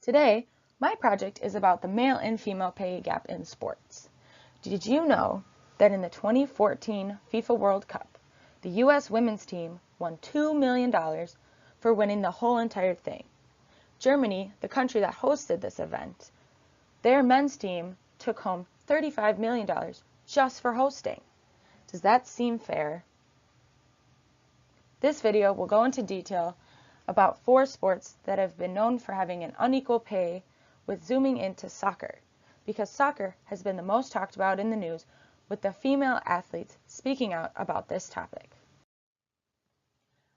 Today, my project is about the male and female pay gap in sports. Did you know that in the 2014 FIFA World Cup, the U.S. women's team won $2 million for winning the whole entire thing? Germany, the country that hosted this event, their men's team took home $35 million just for hosting. Does that seem fair? This video will go into detail about 4 sports that have been known for having an unequal pay, with zooming into soccer, because soccer has been the most talked about in the news, with the female athletes speaking out about this topic.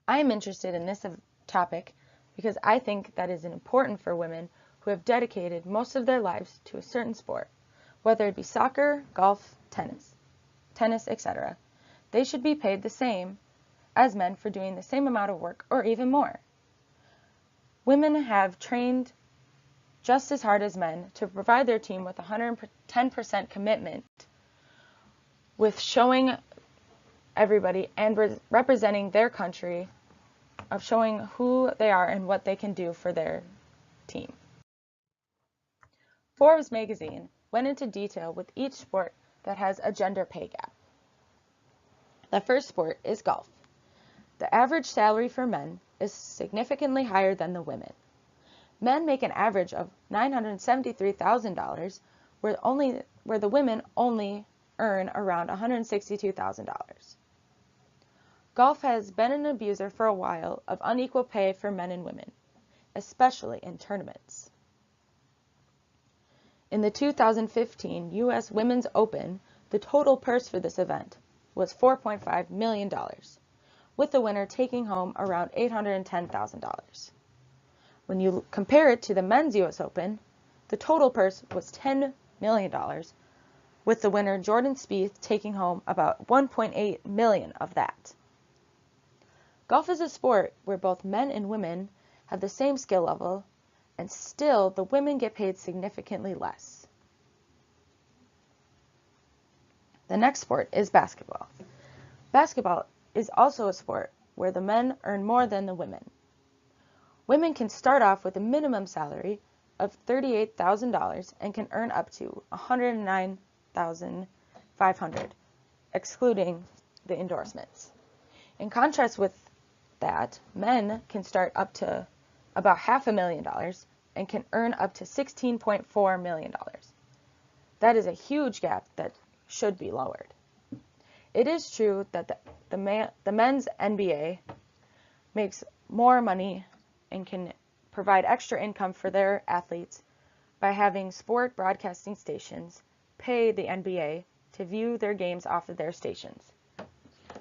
I am interested in this topic because I think that is important for women who have dedicated most of their lives to a certain sport, whether it be soccer, golf, tennis, etc. They should be paid the same as men for doing the same amount of work or even more. Women have trained just as hard as men to provide their team with 110% commitment, with showing everybody and representing their country, of showing who they are and what they can do for their team. Forbes magazine went into detail with each sport that has a gender pay gap. The first sport is golf. The average salary for men is significantly higher than the women. Men make an average of $973,000, where the women only earn around $162,000. Golf has been an abuser for a while of unequal pay for men and women, especially in tournaments. In the 2015 U.S. Women's Open, the total purse for this event was $4.5 million, with the winner taking home around $810,000. When you compare it to the men's U.S. Open, the total purse was $10 million, with the winner Jordan Spieth taking home about $1.8 million of that. Golf is a sport where both men and women have the same skill level, and still the women get paid significantly less. The next sport is basketball. Basketball is also a sport where the men earn more than the women. Women can start off with a minimum salary of $38,000 and can earn up to $109,500, excluding the endorsements. In contrast with that, men can start up to about $500,000 and can earn up to $16.4 million. That is a huge gap that should be lowered. It is true that the men's NBA makes more money and can provide extra income for their athletes by having sport broadcasting stations pay the NBA to view their games off of their stations.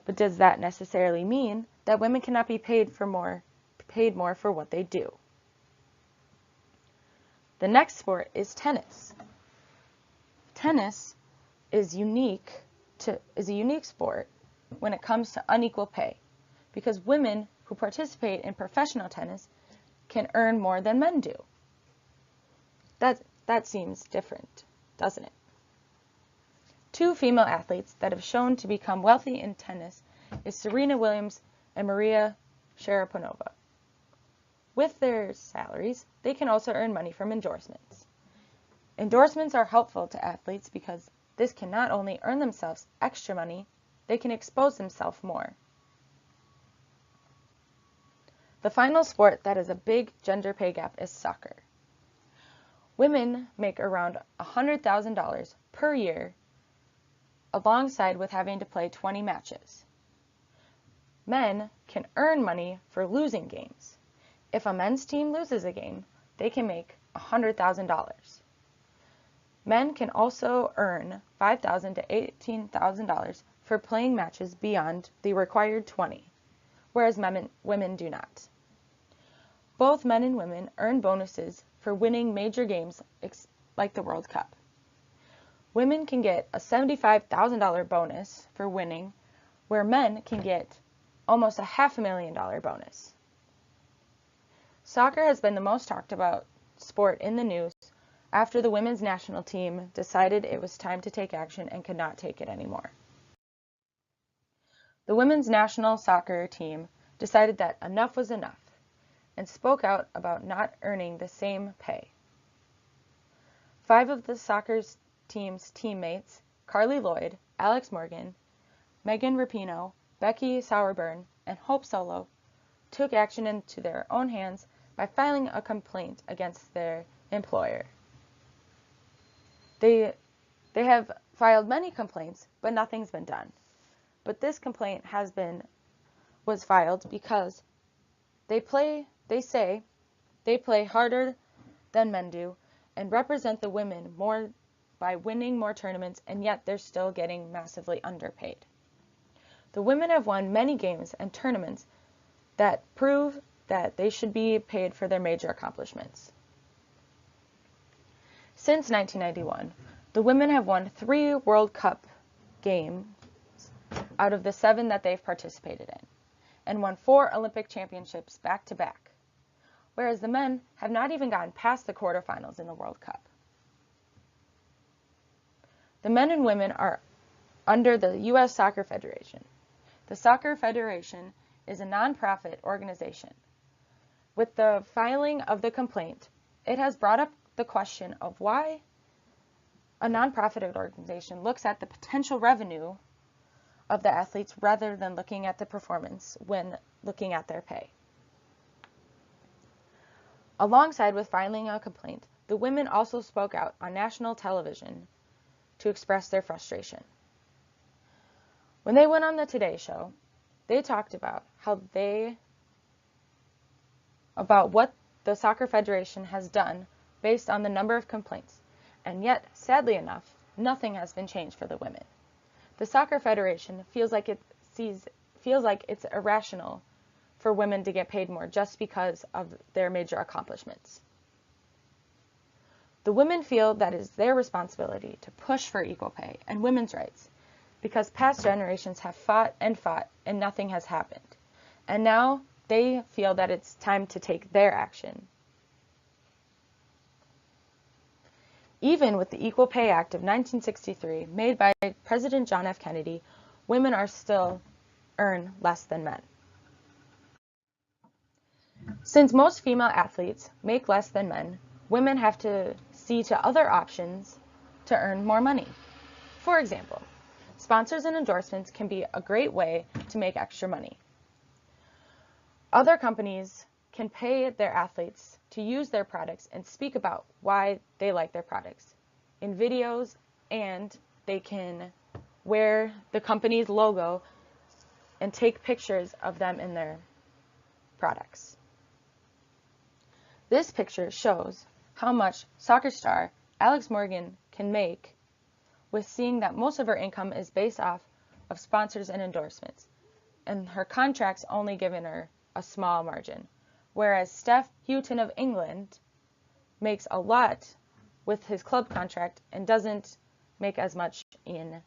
But does that necessarily mean that women cannot be paid more for what they do? The next sport is tennis. Tennis is a unique sport when it comes to unequal pay, because women who participate in professional tennis can earn more than men do. That seems different, doesn't it? 2 female athletes that have shown to become wealthy in tennis is Serena Williams and Maria Sharapova. With their salaries, they can also earn money from endorsements. Endorsements are helpful to athletes because this can not only earn themselves extra money, they can expose themselves more. The final sport that has a big gender pay gap is soccer. Women make around $100,000 per year, alongside with having to play 20 matches. Men can earn money for losing games. If a men's team loses a game, they can make $100,000. Men can also earn $5,000 to $18,000 for playing matches beyond the required 20, whereas women do not. Both men and women earn bonuses for winning major games like the World Cup. Women can get a $75,000 bonus for winning, where men can get almost a $500,000 bonus. Soccer has been the most talked about sport in the news after the women's national team decided it was time to take action and could not take it anymore. The women's national soccer team decided that enough was enough and spoke out about not earning the same pay. 5 of the soccer team's teammates, Carly Lloyd, Alex Morgan, Megan Rapinoe, Becky Sauerburn, and Hope Solo, took action into their own hands by filing a complaint against their employer. They have filed many complaints, but nothing's been done. But this complaint was filed because they say they play harder than men do and represent the women more by winning more tournaments, and yet they're still getting massively underpaid. The women have won many games and tournaments that prove that they should be paid for their major accomplishments. Since 1991, the women have won 3 World Cup games out of the 7 that they've participated in, and won 4 Olympic championships back-to-back, whereas the men have not even gotten past the quarterfinals in the World Cup. The men and women are under the U.S. Soccer Federation. The Soccer Federation is a nonprofit organization. With the filing of the complaint, it has brought up the question of why a nonprofit organization looks at the potential revenue of the athletes rather than looking at the performance when looking at their pay. Alongside with filing a complaint, the women also spoke out on national television to express their frustration. When they went on the Today Show, they talked about what the Soccer Federation has done based on the number of complaints, and yet, sadly enough, nothing has been changed for the women. The Soccer Federation feels like it's irrational for women to get paid more just because of their major accomplishments. The women feel that it is their responsibility to push for equal pay and women's rights because past generations have fought and nothing has happened. And now they feel that it's time to take their action. Even with the Equal Pay Act of 1963 made by President John F. Kennedy, women are still earn less than men. Since most female athletes make less than men, women have to see to other options to earn more money. For example, sponsors and endorsements can be a great way to make extra money. Other companies can pay their athletes to use their products and speak about why they like their products in videos, and they can wear the company's logo and take pictures of them in their products. This picture shows how much soccer star Alex Morgan can make with seeing that most of her income is based off of sponsors and endorsements, and her contract's only given her a small margin, whereas Steph Houghton of England makes a lot with his club contract and doesn't make as much in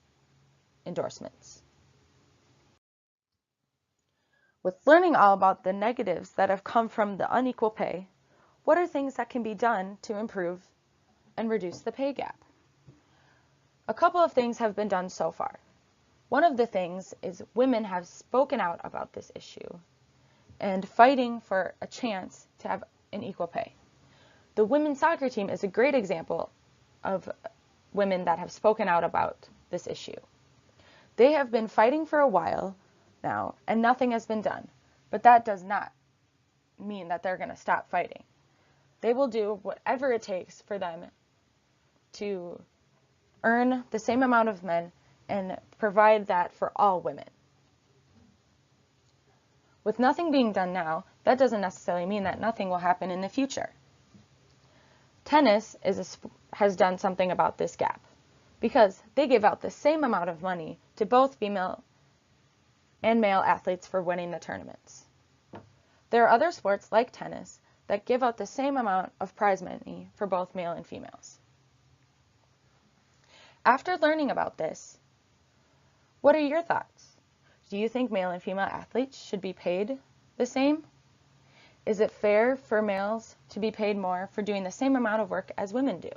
endorsements. With learning all about the negatives that have come from the unequal pay, what are things that can be done to improve and reduce the pay gap? A couple of things have been done so far. One of the things is women have spoken out about this issue and fighting for a chance to have an equal pay. The women's soccer team is a great example of women that have spoken out about this issue. They have been fighting for a while now, and nothing has been done. But that does not mean that they're going to stop fighting. They will do whatever it takes for them to earn the same amount of men and provide that for all women. With nothing being done now, that doesn't necessarily mean that nothing will happen in the future. Tennis has done something about this gap because they give out the same amount of money to both female and male athletes for winning the tournaments. There are other sports like tennis that give out the same amount of prize money for both male and females. After learning about this, what are your thoughts? Do you think male and female athletes should be paid the same? Is it fair for males to be paid more for doing the same amount of work as women do?